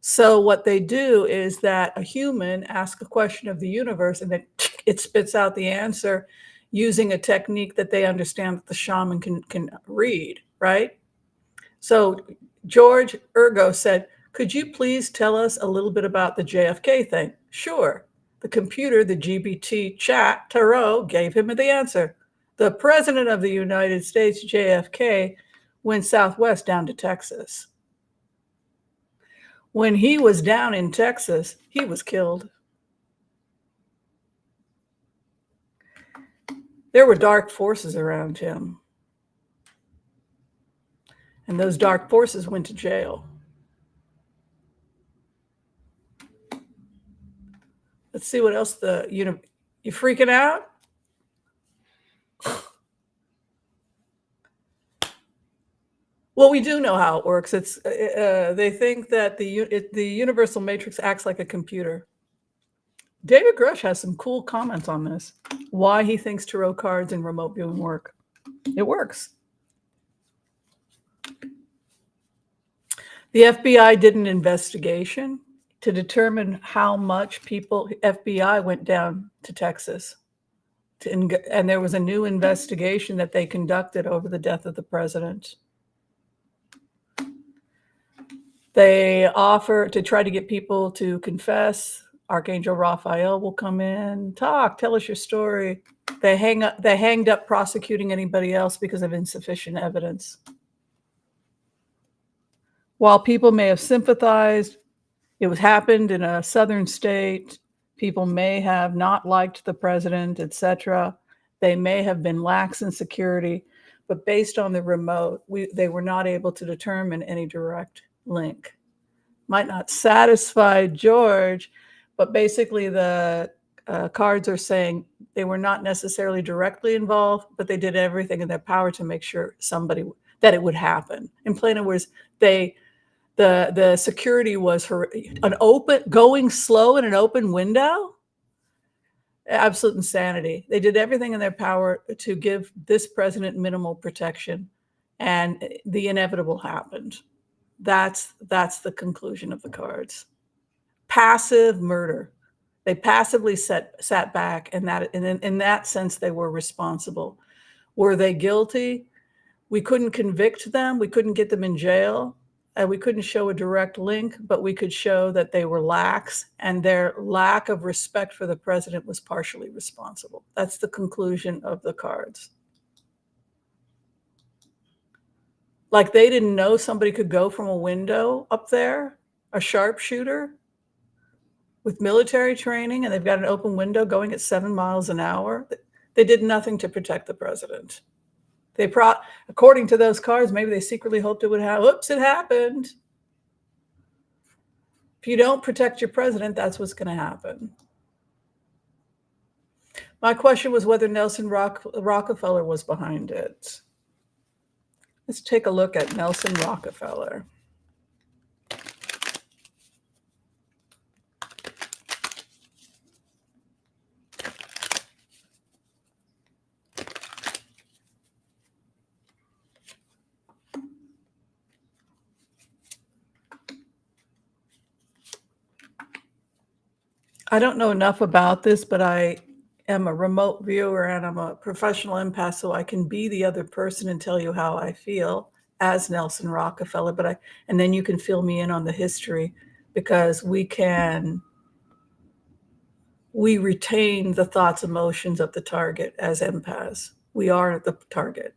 S1: So what they do is that a human asks a question of the universe, and then it spits out the answer using a technique that they understand that the shaman can read, right? So George Ergo said, could you please tell us a little bit about the JFK thing? Sure. The computer, the GPT chat, tarot, gave him the answer. The president of the United States, JFK, went southwest down to Texas. When he was down in Texas, he was killed. There were dark forces around him. And those dark forces went to jail. Let's see what else you freaking out? Well, we do know how it works. It's they think that the universal matrix acts like a computer. David Grush has some cool comments on this. Why he thinks tarot cards and remote viewing work. It works. The FBI did an investigation to determine how much FBI went down to Texas. And there was a new investigation that they conducted over the death of the president. They offer to try to get people to confess. Archangel Raphael will come in, tell us your story. They hanged up prosecuting anybody else because of insufficient evidence. While people may have sympathized, it was happened in a southern state. People may have not liked the president, etc. They may have been lax in security, but based on the remote, they were not able to determine any direct link. Might not satisfy George, but basically the cards are saying they were not necessarily directly involved, but they did everything in their power to make sure that it would happen. In plain words, the security was going slow in an open window. Absolute insanity. They did everything in their power to give this president minimal protection, and the inevitable happened. That's the conclusion of the cards. Passive murder. They passively sat back, and in that sense, they were responsible. Were they guilty? We couldn't convict them. We couldn't get them in jail. We couldn't show a direct link, but we could show that they were lax, and their lack of respect for the president was partially responsible. That's the conclusion of the cards. Like they didn't know somebody could go from a window up there, a sharpshooter with military training, and they've got an open window going at 7 miles an hour. They did nothing to protect the president. According to those cards, maybe they secretly hoped it would happen. Oops, it happened. If you don't protect your president, that's what's going to happen. My question was whether Nelson Rockefeller was behind it. Let's take a look at Nelson Rockefeller. I don't know enough about this, but I am a remote viewer and I'm a professional empath, so I can be the other person and tell you how I feel as Nelson Rockefeller. And then you can fill me in on the history, because we retain the thoughts, emotions of the target as empaths. We are the target.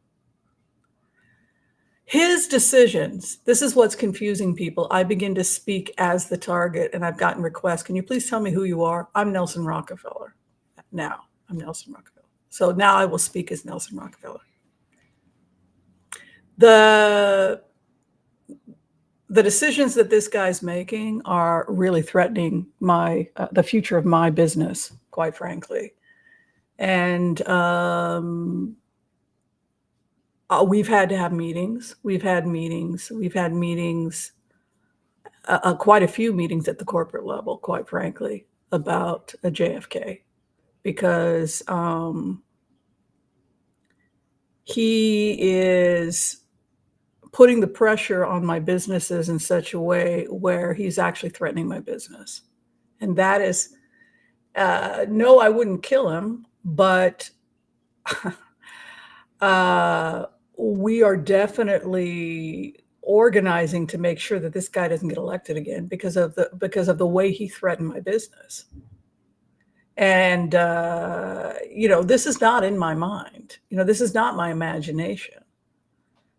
S1: His decisions, this is what's confusing people. I begin to speak as the target, and I've gotten requests. Can you please tell me who you are? I'm Nelson Rockefeller. Now, I'm Nelson Rockefeller. So now I will speak as Nelson Rockefeller. The decisions that this guy's making are really threatening the future of my business, quite frankly. And we've had to have meetings. We've had meetings, quite a few meetings at the corporate level, quite frankly, about a JFK, because he is putting the pressure on my businesses in such a way where he's actually threatening my business. And that is, no, I wouldn't kill him, but we are definitely organizing to make sure that this guy doesn't get elected again because of the way he threatened my business. And this is not in my mind. This is not my imagination.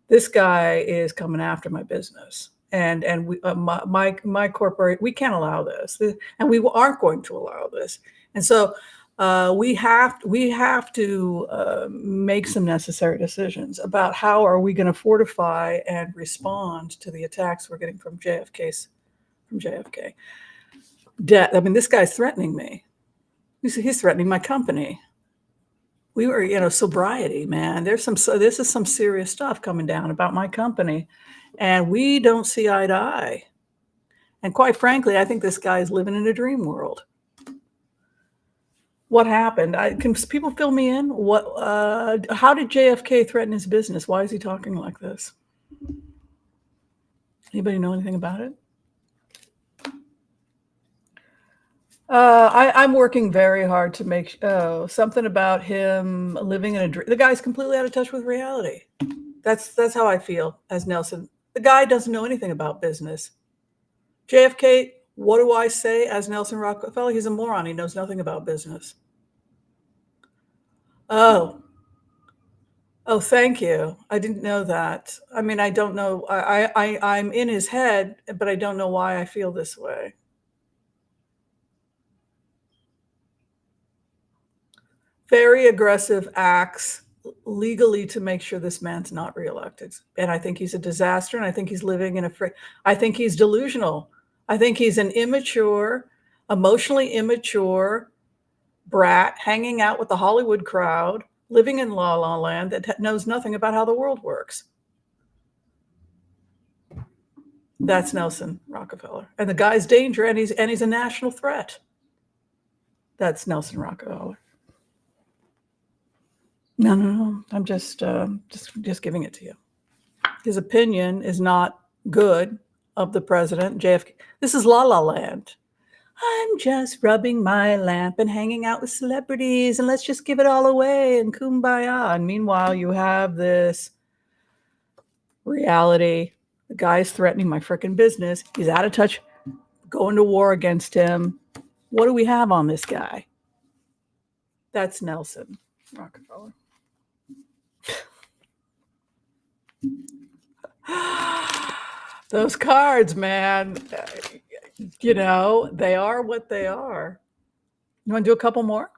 S1: This guy is coming after my business, and we, my corporate, we can't allow this, and we aren't going to allow this. And so we have to make some necessary decisions about how are we going to fortify and respond to the attacks we're getting from JFK. I mean, this guy's threatening me. He's threatening my company. We were, sobriety, man. This is some serious stuff coming down about my company, and we don't see eye to eye. And quite frankly, I think this guy is living in a dream world. What happened? Can people fill me in? How did JFK threaten his business? Why is he talking like this? Anybody know anything about it? I'm working very hard to make something about him living in a dream. The guy's completely out of touch with reality. That's how I feel as Nelson. The guy doesn't know anything about business. JFK, what do I say as Nelson Rockefeller? He's a moron. He knows nothing about business. Oh, oh, thank you. I didn't know that. I mean, I don't know. I'm in his head, but I don't know why I feel this way. Very aggressive acts legally to make sure this man's not reelected. And I think he's a disaster. And I think he's living in I think he's delusional. I think he's an immature, emotionally immature brat hanging out with the Hollywood crowd, living in La La Land that knows nothing about how the world works. That's Nelson Rockefeller. And the guy's danger, and he's a national threat. That's Nelson Rockefeller. No. I'm just giving it to you. His opinion is not good of the president, JFK. This is La La Land. I'm just rubbing my lamp and hanging out with celebrities, and let's just give it all away and kumbaya. And meanwhile, you have this reality. The guy's threatening my freaking business. He's out of touch, going to war against him. What do we have on this guy? That's Nelson Rockefeller. Those cards, man, they are what they are. You want to do a couple more?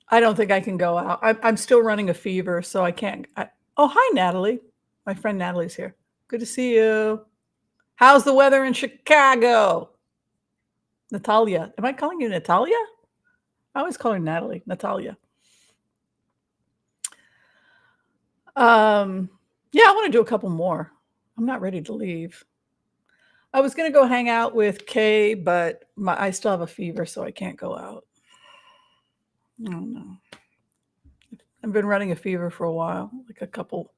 S1: I don't think I can go out. I'm still running a fever, so I can't. Oh, hi, Natalie. My friend Natalie's here. Good to see you. How's the weather in Chicago? Natalia. Am I calling you Natalia? I always call her Natalie. Natalia. Yeah, I want to do a couple more. I'm not ready to leave. I was going to go hang out with Kay, but I still have a fever, so I can't go out. I don't know. I've been running a fever for a while, like a couple,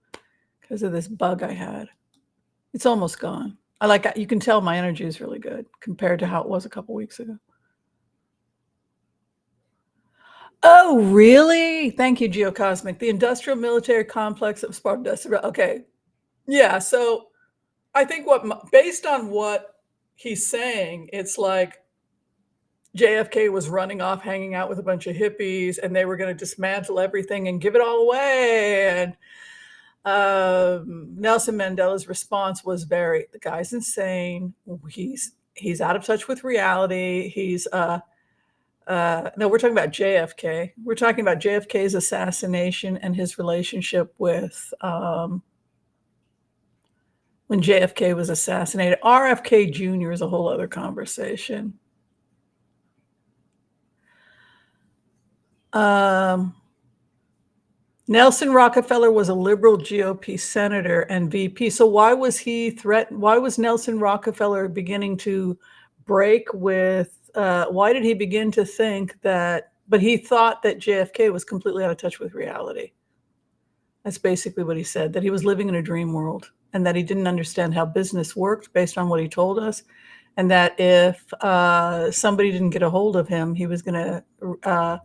S1: because of this bug I had. It's almost gone. You can tell my energy is really good compared to how it was a couple weeks ago. Oh, really? Thank you, Geocosmic. The industrial military complex of Sparta. Okay. Yeah. So I think based on what he's saying, it's like JFK was running off, hanging out with a bunch of hippies, and they were going to dismantle everything and give it all away. And Nelson Mandela's response was the guy's insane. He's out of touch with reality. No, we're talking about JFK. We're talking about JFK's assassination and his relationship with when JFK was assassinated. RFK Jr. is a whole other conversation. Nelson Rockefeller was a liberal GOP senator and VP. So why was he threatened? Why was Nelson Rockefeller beginning to break with, why did he begin to think that, but he thought that JFK was completely out of touch with reality. That's basically what he said, that he was living in a dream world and that he didn't understand how business worked based on what he told us. And that if somebody didn't get a hold of him, he was going to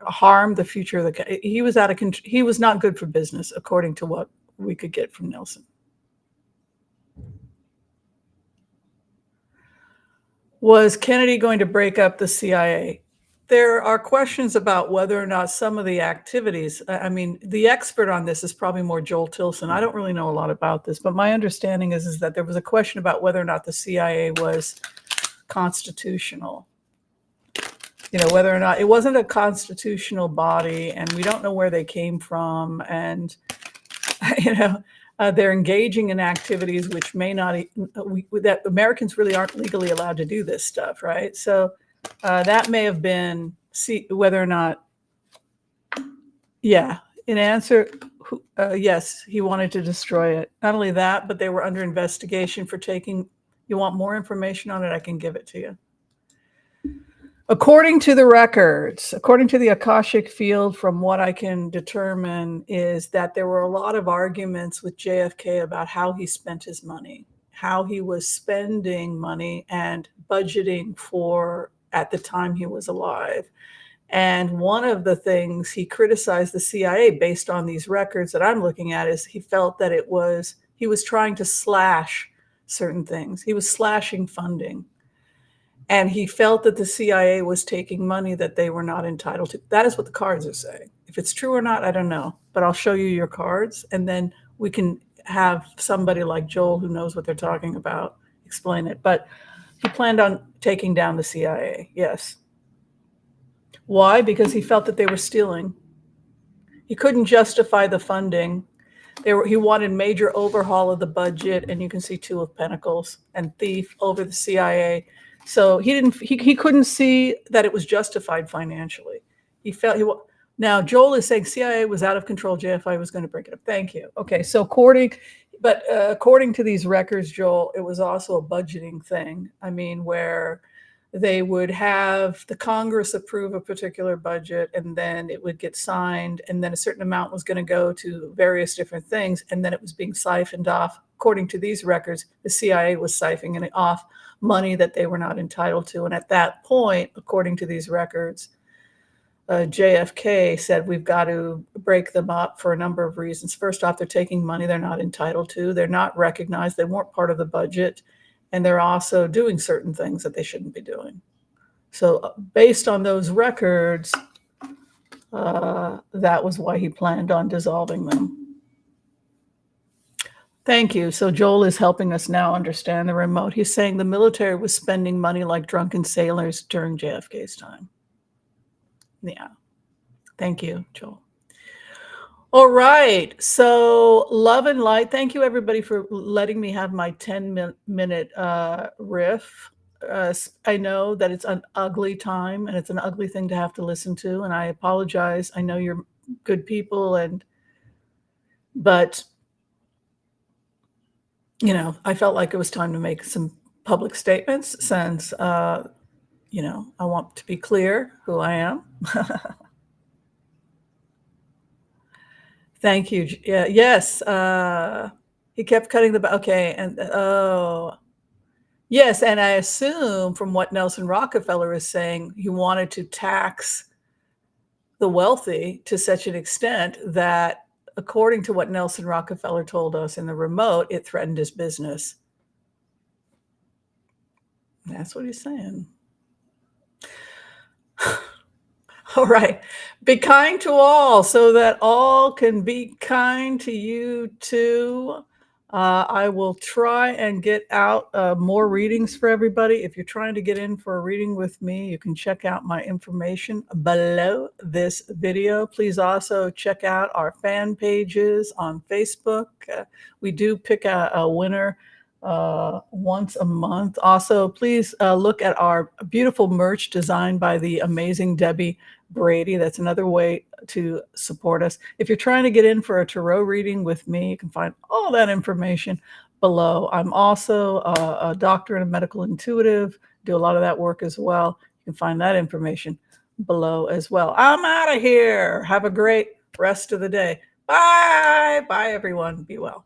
S1: harm the future of the. He was out of control. He was not good for business, according to what we could get from Nelson. Was Kennedy going to break up the CIA? There are questions about whether or not some of the activities, I mean, the expert on this is probably more Joel Tilson. I don't really know a lot about this, but my understanding is that there was a question about whether or not the CIA was constitutional. Whether or not it wasn't a constitutional body, and we don't know where they came from. And, they're engaging in activities which may not, that Americans really aren't legally allowed to do this stuff, right? So that may have been, whether or not, yeah, in answer, yes, he wanted to destroy it. Not only that, but they were under investigation for taking, you want more information on it? I can give it to you. According to the records, according to the Akashic field, from what I can determine, is that there were a lot of arguments with JFK about how he spent his money, how he was spending money and budgeting for at the time he was alive. And one of the things he criticized the CIA based on these records that I'm looking at is he felt that he was trying to slash certain things. He was slashing funding. And he felt that the CIA was taking money that they were not entitled to. That is what the cards are saying. If it's true or not, I don't know. But I'll show you your cards, and then we can have somebody like Joel, who knows what they're talking about, explain it. But he planned on taking down the CIA, yes. Why? Because he felt that they were stealing. He couldn't justify the funding. He wanted major overhaul of the budget, and you can see Two of Pentacles and thief over the CIA. So he couldn't see that it was justified financially. He felt now Joel is saying CIA was out of control. JFI was going to break it up. Thank you. Okay, so according to these records, Joel, it was also a budgeting thing. I mean, where they would have the Congress approve a particular budget, and then it would get signed, and then a certain amount was going to go to various different things, and then it was being siphoned off. According to these records, the CIA was siphoning off money that they were not entitled to. And at that point, according to these records, JFK said, we've got to break them up for a number of reasons. First off, they're taking money they're not entitled to. They're not recognized. They weren't part of the budget. And they're also doing certain things that they shouldn't be doing. So based on those records, that was why he planned on dissolving them. Thank you. So Joel is helping us now understand the remote. He's saying the military was spending money like drunken sailors during JFK's time. Yeah. Thank you, Joel. All right. So love and light. Thank you, everybody, for letting me have my 10-minute riff. I know that it's an ugly time, and it's an ugly thing to have to listen to, and I apologize. I know you're good people, but you know, I felt like it was time to make some public statements since, you know, I want to be clear who I am. Thank you. Yeah, yes. He kept cutting okay. And yes. And I assume from what Nelson Rockefeller is saying, he wanted to tax the wealthy to such an extent that, according to what Nelson Rockefeller told us in the remote, it threatened his business. That's what he's saying. All right. Be kind to all so that all can be kind to you too. I will try and get out more readings for everybody. If you're trying to get in for a reading with me, you can check out my information below this video. Please also check out our fan pages on Facebook. We do pick a winner once a month. Also, please look at our beautiful merch designed by the amazing Debbie Brady. That's another way to support us. If you're trying to get in for a tarot reading with me, you can find all that information below. I'm also a doctor and a medical intuitive, do a lot of that work as well. You can find that information below as well. I'm out of here. Have a great rest of the day. Bye. Bye, everyone. Be well.